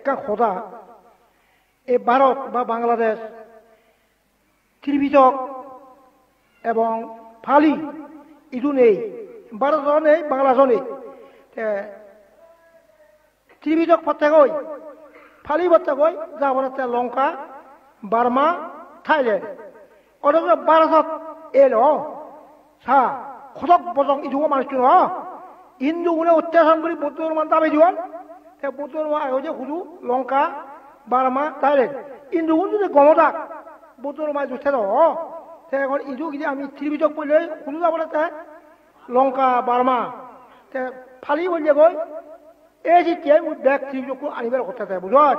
একটা কথা, এই ভারত বা বাংলাদেশ ত্রিপিটক এবং ফালি ইদু নেই, ভারতও নেই, বাংলাদেশও নেই। ত্রিপিটক প্রত্যেকই ফালি প্রত্যেকই যা বলতে লঙ্কা, বার্মা, থাইল্যান্ড। অথচ ভারতত এল সা খতক বজং ইদুও মানুষ হিন্দু গুণে অত্যাচার করে বৌদ্ধ ধর্ম দাবি দিওয়ান, বৌদ্ধ ধর্ম যে শুধু লঙ্কা, বার্মা, থাইল্যান্ড। হিন্দু গুণ যদি গমতাক বৌদ্ধ ধর্ম যুদ্ধে এখন ইদু কি আমি ত্রিপিটক বললে শুধু যাব লঙ্কা, বার্মা ফালি বললে গই এই যেতিয়াই মোৰ বেগ ত্রিপিটকো আনিবার কথা থাকে বুঝত।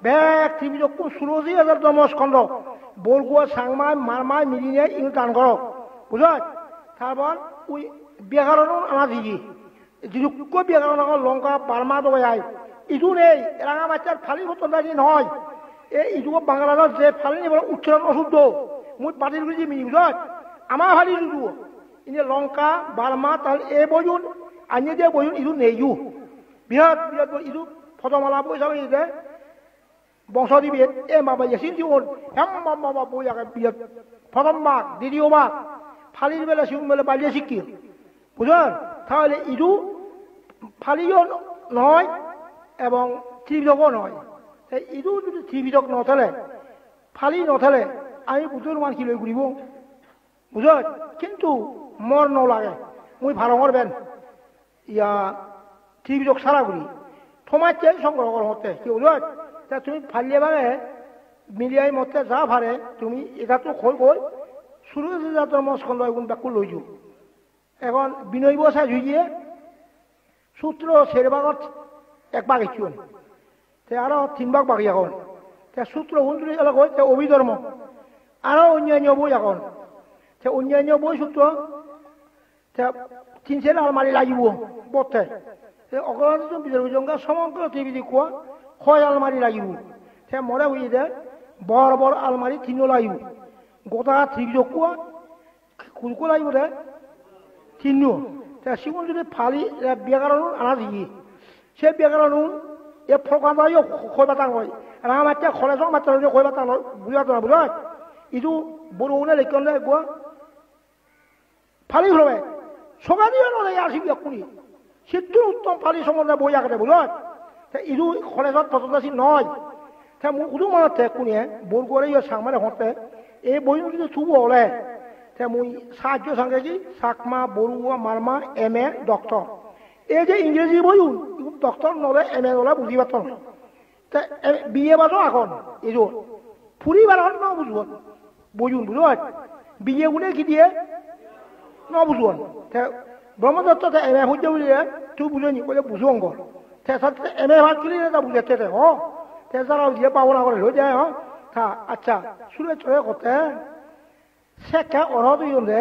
বেগ ত্রিপিটকো 16,000 ধর্মস্কন্ধ বলগুয়া সাংমাই মারমাই মিলিয়ে ইউ দান করক বুঝত। তারপর ওই ব্যাকরণ আনা দিগি যেটুক ব্যাকরণ লঙ্কা, বার্মা দবাই আই ইদু নেই। রাঙা বাচ্চার ফালি মতন দাঁড়ি নয়, এই ইদুক বাংলাদেশ যে ফালি নিব উচ্চারণ অশুদ্ধ মুঠ বাতিল বুঝি মিনি বুঝত। আমার ফালি ইদু ইনে লঙ্কা, বার্মা তাহলে এ বইন আনিয়ে দিয়ে বইন ইদু নেই। বিরাট বিরাট ইদু ফটোমালা পয়সা দিতে বংশ দিবি এ মাবা এসিন জীবন হেম মামা বই আগে বিরাট প্রথম মাক দ্বিতীয় মাক ফালির বেলা শিউন বেলা বালিয়ে শিখি বুঝলেন। তাহলে ইদু ফালিও নয় এবং ত্রিপিটকও নয়। ইদু যদি ত্রিপিটক নথেলে ফালি নথেলে আমি বুদ্ধর মান কি লৈ ঘুরিব বুঝলেন। কিন্তু মর নলাগে মুই ভালো করবেন ইয়া ত্রিপিটক সারা ঘুরি তোমার চেয়ে সংগ্রহ কর হতে কি বুঝলেন। তা তুমি ফালিয়ে ভাঙে মিলিয়াই মতে যা ভারে তুমি এটা তো খোল কই শুরু জাতর মস্কন্দ এগুন ব্যাকুল লৈ যু। এখন বিনয় বসাই ঝুঁকিয়ে সূত্র সেরে ভাগত এক ভাগ ইচ্ছুন আরো 3 ভাগ বাকি এখন সূত্র হুন্দ্রি এলাকা অভিধর্ম আরো অন্যান্য বই এখন অন্যান্য বই সূত্র 3 সের আলমারি লাগিব বটে অকলন বিজঙ্গা সমগ্র টিভি কোয়া হয় আলমারি লাগিব মনে হয়ে যায় বড় বড় আলমারি 3 লাগিব গোটা ত্রিপিটক কোয়া কুলকো লাগিব দে 3 সিগুন যদি ফালি ব্যাকরণ আনা দিই সে ব্যাকরণ এ ফকান কই বাতাং হয় রাঙা মাত্রা খলেজ মাত্রা কই বাতাং বুঝা তো বুঝা ইদু বড় উনে লেখলে গোয়া ফালি হলে সকা দিয়ে নলে আসিবি এক্ষুনি সিদ্ধ উত্তম ফালি সম্বন্ধে বই আঁকাতে বুঝত। ইদু কলেজত পছন্দাসী নয় মোক শুধু মনত কোনে বরগড়ে সাংমারে হতে এই বই যদি থুব হলে মুই সাহায্য সঙ্গে কি Chakma, Barua, Marma, M A, doctor এই যে ইংরেজি বই ডক্টর নলে এম এ নলে বুঝি পাত বিয়ে বাজো এখন এই ফুরিবার ন বুঝুন বইন বুঝত বিয়ে গুনে কি দিয়ে ন বুঝুন ব্রহ্মদত্ত এম এ হইতে বুঝলে তুই বুঝনি বলে বুঝো অঙ্গ এম এ ভাত কিনে তা বুঝাতে যারা দিয়ে পাওনা করে হয়ে যায় আচ্ছা শুনে চলে করতে শেখা অরহত ইয়ে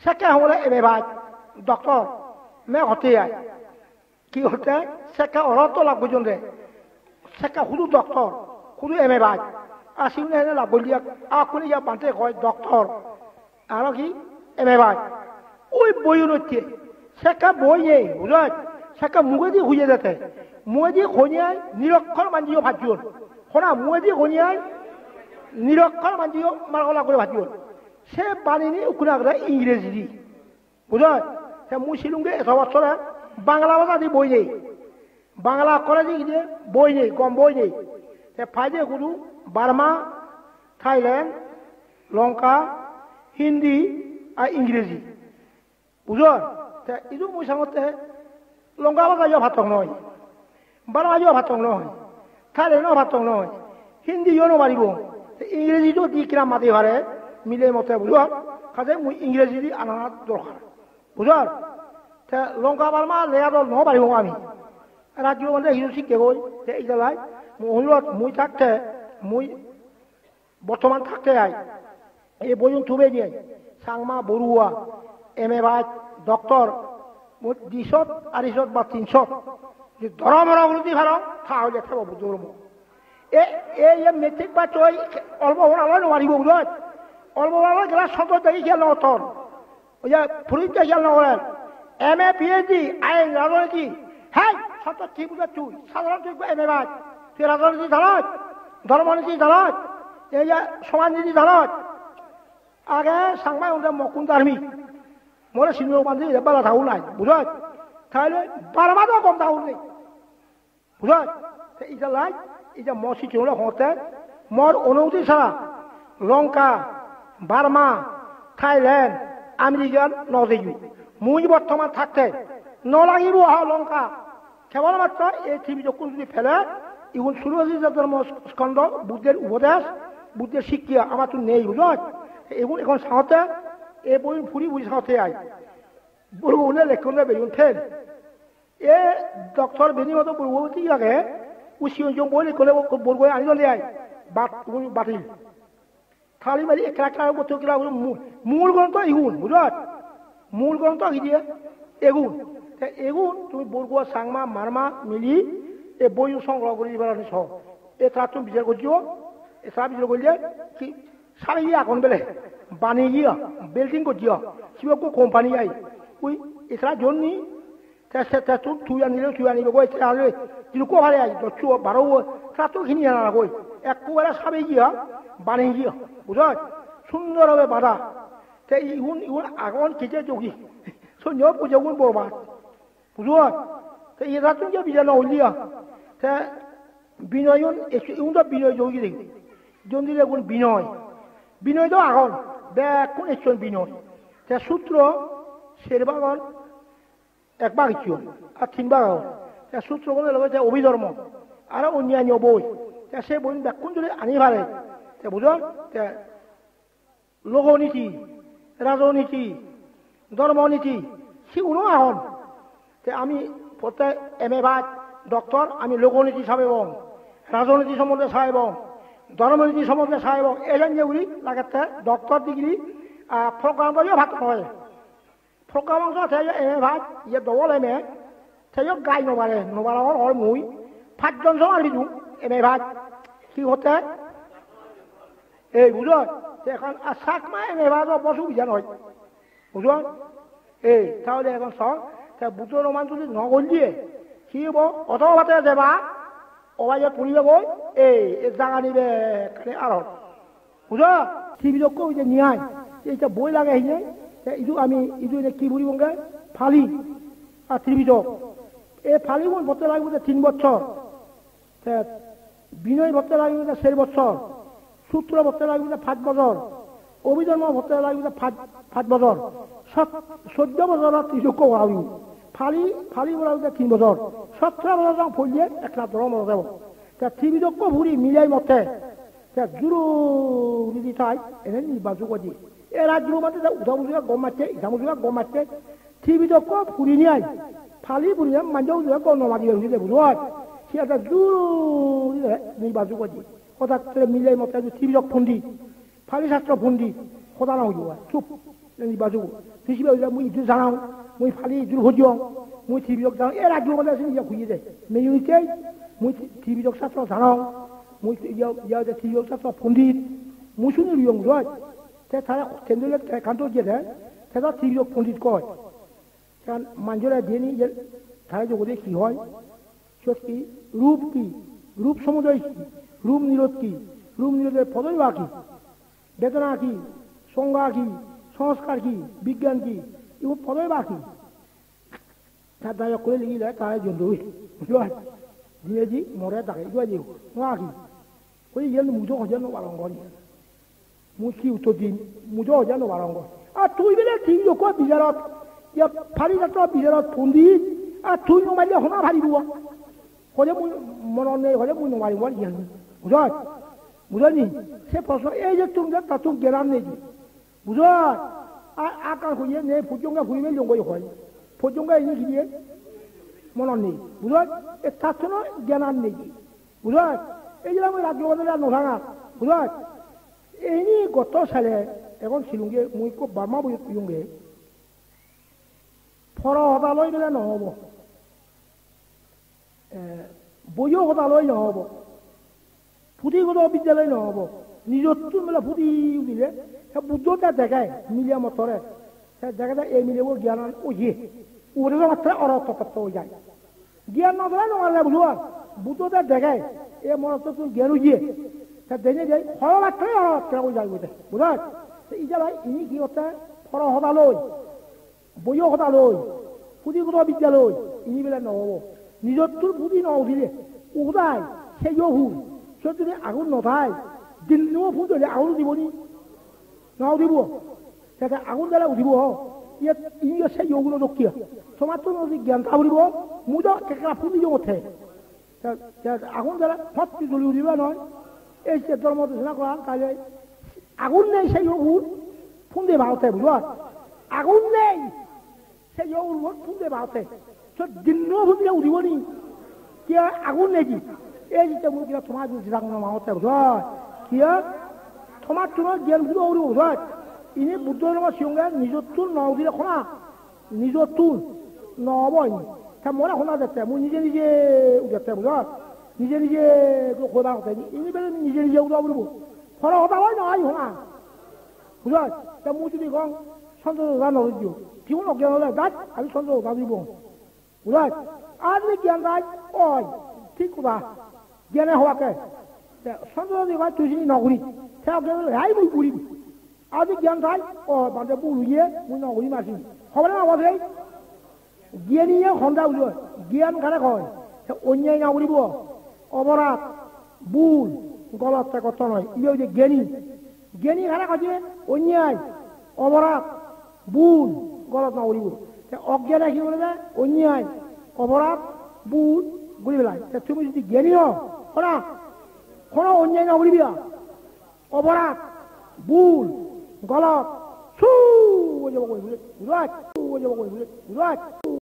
শেখা হলে এম এ ভাত ডক্টর মে হতে যায় কি হতে শেখা অরহত লাভ বুঝুন শেখা শুধু ডক্টর শুধু এম এ ভাত আসিনে লাভ বলিয়া আপনি যা বাঁধে হয় ডক্টর আর কি এম এ ভাত ওই বই হচ্ছে শেখা বই নেই বুঝলেন শেখা মুখে দিয়ে খুঁজে যেতে মুখে দিয়ে খনিয়ায় নিরক্ষর মানজিও ভাজিও শোনা মুখে দিয়ে খনিয়ায় নিরক্ষর মানজিও মারগলা করে ভাজিও সে বানিনি ওখানে আগে ইংরেজি দি বুঝলেন সে মুই শিলুঙ্গে 1 বছরে বাংলা ভাষা দিয়ে বই নেই বাংলা করে দিয়ে বই নেই কম বই নেই ফাইদে শুধু বার্মা, থাইল্যান্ড, লঙ্কা, হিন্দি আর ইংরেজি বুঝলেন। ইদু মুই সামতে লঙ্কা ভাষা ভাতক নয়, বার্মা ভাতক নয়, থাইল্যান্ডও ভাতক নয়, হিন্দিও নবারিব ইংরেজিটো দি কিনা মাতি ভারে মিলে মতে বুঝল কাজে মুই ইংরেজি দি আনা দরকার বুঝল। লঙ্কা বার্মা লেয়ার নবারিব আমি রাজ্য মানে হিরো শিখে গই এই জেলায় অনুরোধ মুই থাকতে মুই বর্তমান থাকতে আই এই বইন থুবে নিয়ে সাংমা, বড়ুয়া, এম এ ভাই, ডক্টর 200 250 বা 300 যে ধর্মরগুলি ভালো তাহলে একটা ধর্ম এই মেট্রিক বা তৈ অল্প ভালো নোৱাৰিব বুঝত অল্প ভালো গেলা 70 দেখি খেয়াল নতন ওই যে ফুরিতে খেয়াল নকরেন MA PhD আইন রাজনীতি হ্যাঁ 70 ঠিক বুঝা তুই সাধারণ তুই এম এ ভাই তুই রাজনীতি জানাস, ধর্মনীতি জানাস, এই যে সমাজনীতি জানাস। আগে সাংবাই ওদের মকুন আর্মি মরে সিনিয়র বান্ধবী বেলা থাকুন নাই বুঝাস, তাহলে বারবারও কম থাকুন নেই বুঝাস। এটা লাই এটা মসি চলে হতে মর অনুমতি ছাড়া লঙ্কা, বার্মা, থাইল্যান্ড, আমেরিকান নদেগি মুই বর্তমান থাকতে নলাগিব লঙ্কা কেবলমাত্র এই টিভি যখন যদি ফেলে এগুলো শুরু হয়েছে ধর্ম স্কন্ধ বুদ্ধের উপদেশ, বুদ্ধের শিক্ষা আমার তো নেই বুঝল। এগুলো এখন সাঁতে এই বই ফুরি বুঝি সাঁতে আয় বলবো উনি লেখন বেগুন ফেল এ ডক্টর বেনিমত বলবো কি লাগে উচিত বই লেখলে বলবো আনি লে আয় বাতিল থালি মারি একটা বছর কিনা মূল গ্রন্থ এগুন বুঝল, মূল গ্রন্থ কি দিয়ে এগুন। এগুন তুমি বলবো সাংমা মারমা মিলি এই বই সংগ্রহ করে বেড়ানি সহ এছাড়া তুমি বিচার করছো, এছাড়া বিচার করলে কি সারি এখন বেলে বানিয়ে গিয়া বিল্ডিং করছিও সিও কোম্পানি আই ওই এছাড়া জন্যি তুই আনিলে তুই আনিবে গই তাহলে কিন্তু কোভারে আই চু বারো তা তো কিনি আনা গই একবারে সাবে গিয়া বানিয়ে গিয়া বুঝল সুন্দরভাবে বাঁধা। তাই ইগুন ইগুন আগন কেটে যোগী সৈন্য পুজোগুন বরবাদ বুঝল। তো এরা তুমি যে বিচার নলিয়া তা বিনয়ন ইগুন তো বিনয় যোগী দেখি জন দিলে এগুন বিনয় বিনয় তো আগন বেকুন একজন বিনয়। তা সূত্র শেরবাগন এক ভাগ ইচ্ছন আর তিন ভাগ আগন তা সূত্র বলে লগে অভিধর্ম আর অন্যান্য বই তা সে বই বেকুন যদি আনি পারে তা বুঝল। তা লোকনীতি, রাজনীতি, ধর্মনীতি সেগুলো এখন আমি প্রত্যেক MA ভাগ ডক্টর আমি লোকনীতি সাহেব রাজনীতি সম্বন্ধে সাহেব ধর্মনীতি সম্বন্ধে সাহেব এলেন যেগুলি লাগাতে ডক্টর ডিগ্রি প্রোগ্রাম করিও ভাগ নয় প্রোগ্রাম অংশ MA ভাগ ইয়ে ডবল MA সেও গাই নবারে নবারার হয় মুই 5 জন সমান দিও MA ভাগ কি হতে এই বুঝল। এখন চাকমা MA ভাগ অসুবিধা নয় বুঝল। এই তাহলে এখন সব বুদ্ধর মান যদি নগল দিয়ে কি হব অত ভাতে দেবা অবাইজত পড়িবে গই এই জাগা নিবে আর বুঝল। টিভিযোগ্য ওই যে নিয়াই এইটা বই লাগে হিনে ইদু আমি ইদু কি বলি বঙ্গে ফালি আর টিভিযোগ এই ফালি ভরতে লাগবে 3 বছর, বিনয় ভরতে লাগবে 4 বছর, সূত্র ভরতে লাগবে 5 বছর, অভিধর্ম ভরতে লাগবে 5 বছর, 14 বছর ত্রিযোগ্য করাবি ফালি ফালি বলা 3 বছর 17 বছর ফলিয়ে 1 লাখ ধর্ম যাব। তা ত্রিযোগ্য ভুরি মিলাই মতে জুরু দিদি তাই এনে নির্বাচন করি এ রাজ্য মধ্যে উঠা বুঝা গম মারছে ইটা বুঝা গম মারছে ত্রিযোগ্য ফুরি নিয়ে ফালি ফুরি মানুষ গম নমাগি বুঝলে বুঝল সে একটা জুরু নির্বাচন করি হঠাৎ মিলাই মতে ত্রিযোগ ফন্দি ফালি শাস্ত্র ফন্দি সদা না হইব চুপ নির্বাচন হিসেবে মুই ইটো জানাও মুই ফালি ইটোর হজিও মুই ত্রিযোগ জানাও এ রাজ্য মধ্যে আছে ইয়া খুঁজে যায় মেয়ুনিতে মুই ত্রিযোগ শাস্ত্র জানাও মুই ইয়া ত্রিযোগ শাস্ত্র পণ্ডিত মুই শুনি লিয়ং রয় তারা কেন্দ্রে কান্ত দিয়ে দেয় সেটা ত্রিযোগ পণ্ডিত কয় কারণ মানুষরা দিয়ে নি যে তারা জগতে কি হয় কি রূপ সমুদয় কি রূপ নিরোধ কি রূপ নিরোধের পদই বা কি বেদনা কি সংজ্ঞা কি সংস্কার কি বিজ্ঞান কি এগুলো পদই বা কি তার দায় করে লিখি দেয় তারা জন্তু দিয়ে দি মরে থাকে এগুলো দিও নোয়া কি ওই ইয়ে মুজো হজার নোবারঙ্গ মুচি উত্তর দিন মুজো হজার নোবারঙ্গ আর তুই বেলে ঠিক যোগ বিচারত ইয়া ফারি যাত্রা বিচারত পণ্ডিত আর তুই নমাইলে হনা ভারিব হলে মুই মনত নেই হলে মুই নমারিব ইয়ান বুঝল বুঝলি সে প্রশ্ন এই যে তুমি তা তুমি জ্ঞান নেই বুঝল আর আকার হইয়ে নেই ফুটঙ্গা ফুরিবে জঙ্গল হয় ফুটঙ্গা এনে কি দিয়ে মনত নেই বুঝল এ তার জন্য জ্ঞান নেই বুঝল এই যে আমি রাজ্য বদলে নভাঙা বুঝল এনে গত সালে এখন শিলুঙ্গে মুই খুব বার্মা বই পিউঙ্গে ফর হতালৈ গেলে নহব বইও হতালৈ নহব পুথিগত বিদ্যালয় নহব নিজতো মেলা পুথি দিলে বুদ্ধটা দেখায় মিলিয়া মতরে জায়গাটা এই মিলিব জ্ঞান ওইয়ে ওরে মাত্র অরথপত্র হয়ে যায় জ্ঞান নগলে নমালে বুঝল বুতোতে দেখে এ মনে তো তুমি গেরু গিয়ে তা দেখে যাই ফল লাগতে কেউ যাই বুঝে বুঝায় ইজালাই ইনি কি হতে ফল হতা লই বইও হতা লই পুঁথিগত বিদ্যা লই ইনি বেলা নহব নিজের তোর পুঁথি ন উঠিলে উদায় সেইও ভুল সে যদি আগুন নথায় দিনও ফোন ধরে আগুন দিবনি না উঠিব সেটা আগুন দ্বারা উঠিব ইয়াত ইনি সেইও গুলো দক্ষিয়া তোমার তো যদি জ্ঞান তা উঠিব মুদ কেঁকড়া ফুটি যে ওঠে আগুন দ্বারা ফটটি জ্বলি উঠিবা নয় এই যে ধর্ম দেশনা করা তাহলে আগুন নেই সেই ভুল ফোন দিয়ে ভারতে বুঝবা আগুন নেই সেই ফোন দিয়ে ভারতে দিনও ফোন দিয়ে উঠিব নি কি আগুন নেকি এই যে মোৰ কিবা তোমার মাহতে বুঝবা কি তোমার তোমার জ্ঞান বুঝব উঠিব বুঝবা ইনি বুদ্ধ ধর্ম সিংহে নিজের তুল ন উঠিলে শোনা নিজের তুল নহব তা মনে শোনা যাচ্ছে মোৰ নিজে নিজে উঠে বুঝবা নিজে নিজে খোদা হতে ইনি বেলে নিজে নিজে উঠা উঠিব ফল হতা হয় নহয় শোনা বুঝবা তা মোৰ যদি কওঁ সঞ্চয় ওজা নদিও জীবন অজ্ঞান হলে গাছ আমি সঞ্চয় ওজা দিব বুঝবা আর যদি জ্ঞান গাছ ওই ঠিক কথা জ্ঞানে হওয়াকে সঞ্চয় যদি গাছ তুই যদি নগরী সে অজ্ঞান হলে হাই মুই ঘুরিবি আর যদি জ্ঞান গাছ ও বান্ধে বুড়িয়ে মুই নগরী মারছি হবে না আবার সেই জ্ঞানীয়ে সন্ধ্যা উঠে জ্ঞান কারে কয় অন্যায় না উঠিব অপরাধ ভুল গলত কত নয় ইয়ে হচ্ছে জ্ঞানী জ্ঞানী কারে কছে অন্যায় অপরাধ ভুল গলত না উঠিব অজ্ঞানে কি বলে যায় অন্যায় অপরাধ ভুল ঘুরি পেলাই তুমি যদি জ্ঞানী হনা কোনো অন্যায় না উঠিবি অপরাধ ভুল গলত সু যাব বুঝায়